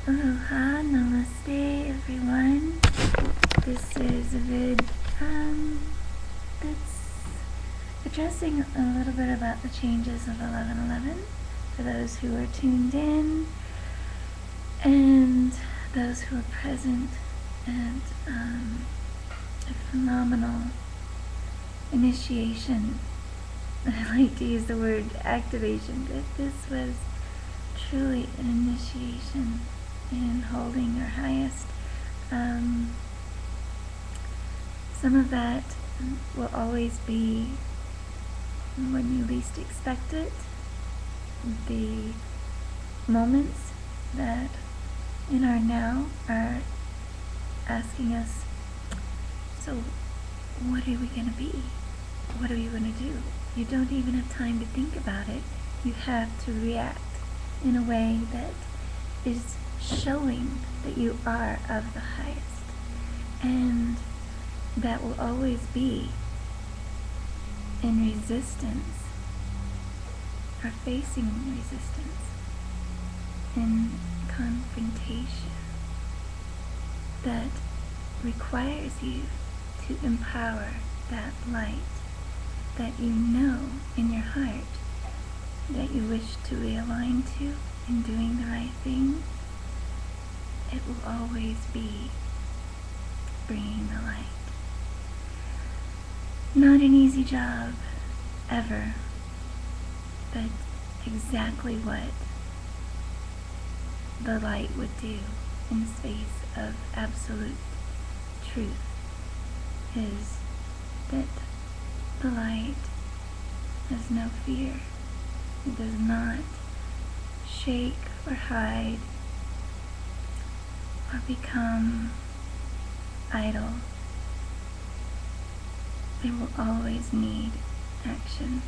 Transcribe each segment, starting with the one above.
Aloha, namaste everyone. This is a vid that's addressing a little bit about the changes of 11/11 for those who are tuned in and those who are present at a phenomenal initiation. I like to use the word activation, but this was truly an initiation in holding your highest. Some of that will always be when you least expect it. The moments that in our now are asking us, so what are we going to be? What are we going to do? You don't even have time to think about it. You have to react in a way that is showing that you are of the highest. And that will always be in resistance, or facing resistance, in confrontation, that requires you to empower that light that you know in your heart that you wish to realign to in doing the right thing. It will always be bringing the light. Not an easy job, ever, but exactly what the light would do in the space of absolute truth is that the light has no fear. It does not shake or hide or become idle. They will always need action,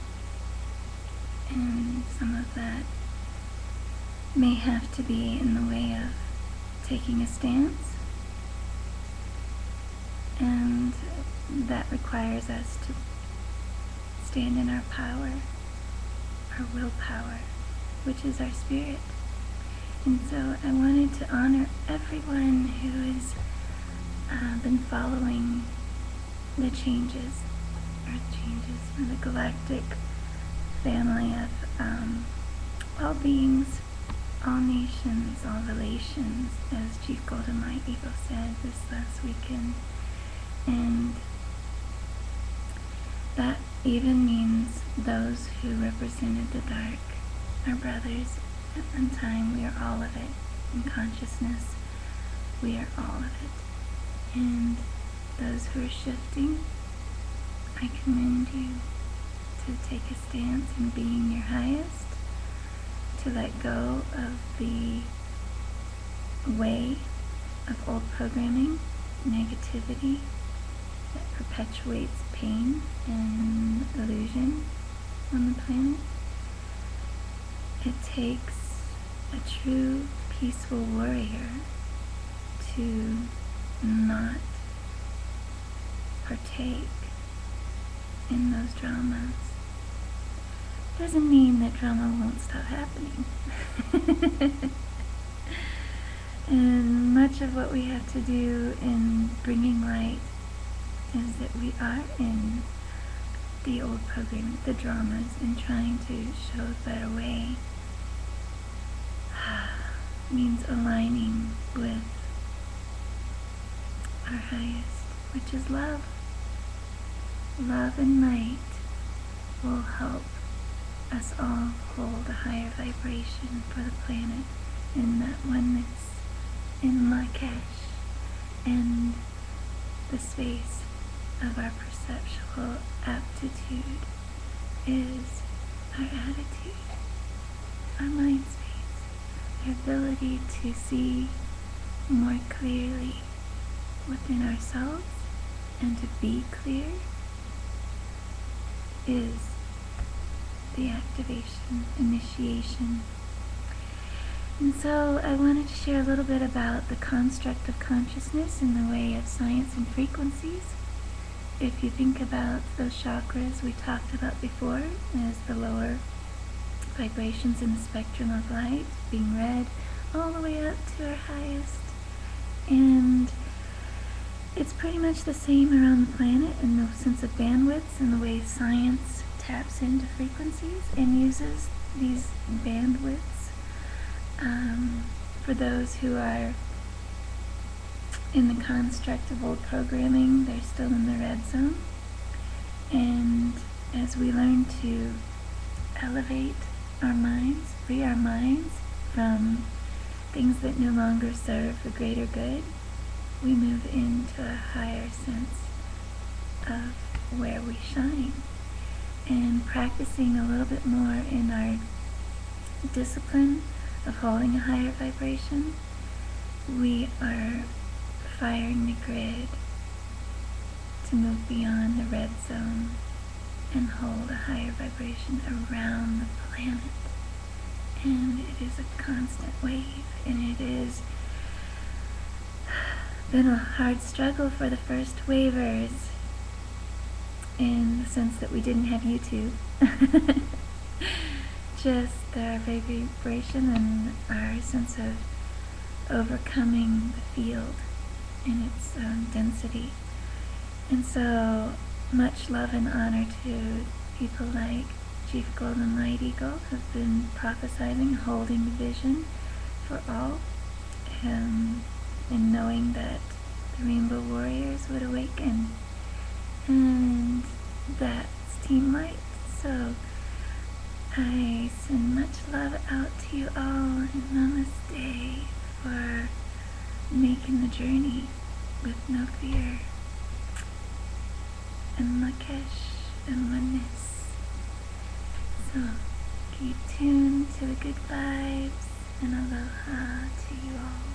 and some of that may have to be in the way of taking a stance, and that requires us to stand in our power, our willpower, which is our spirit. And so I wanted to honor everyone who has been following the changes, earth changes, in the galactic family of all beings, all nations, all relations, as Chief Golden Light Eagle said this last weekend. And that even means those who represented the dark, our brothers. At one time, we are all of it. In consciousness, we are all of it. And those who are shifting, I commend you to take a stance in being your highest, to let go of the way of old programming, negativity that perpetuates pain and illusion on the planet. It takes a true peaceful warrior to not partake in those dramas. Doesn't mean that drama won't stop happening. And much of what we have to do in bringing light is that we are in the old programming, the dramas, and trying to show a better way. Means aligning with our highest, which is love. Love and light will help us all hold a higher vibration for the planet in that oneness, in Lakesh, and the space of our perceptual aptitude is our attitude, our mind space. Our ability to see more clearly within ourselves and to be clear is the activation, initiation. And so I wanted to share a little bit about the construct of consciousness in the way of science and frequencies. If you think about those chakras we talked about before as the lower vibrations in the spectrum of light, being red, all the way up to our highest. And it's pretty much the same around the planet in the sense of bandwidths and the way science taps into frequencies and uses these bandwidths. For those who are in the construct of old programming, they're still in the red zone. And as we learn to elevate our minds, free our minds from things that no longer serve the greater good, we move into a higher sense of where we shine. And practicing a little bit more in our discipline of holding a higher vibration, we are firing the grid to move beyond the red zone and hold a higher vibration around the planet. And it is a constant wave, and it has been a hard struggle for the first wavers in the sense that we didn't have YouTube. Just our vibration and our sense of overcoming the field in its density. And so much love and honor to people like Chief Golden Light Eagle, who've been prophesizing, holding the vision for all, and knowing that the Rainbow Warriors would awaken. And that's Team Light. So I send much love out to you all, and namaste for making the journey with no fear and Lakesh and oneness. So keep tuned to the good vibes, and aloha to you all.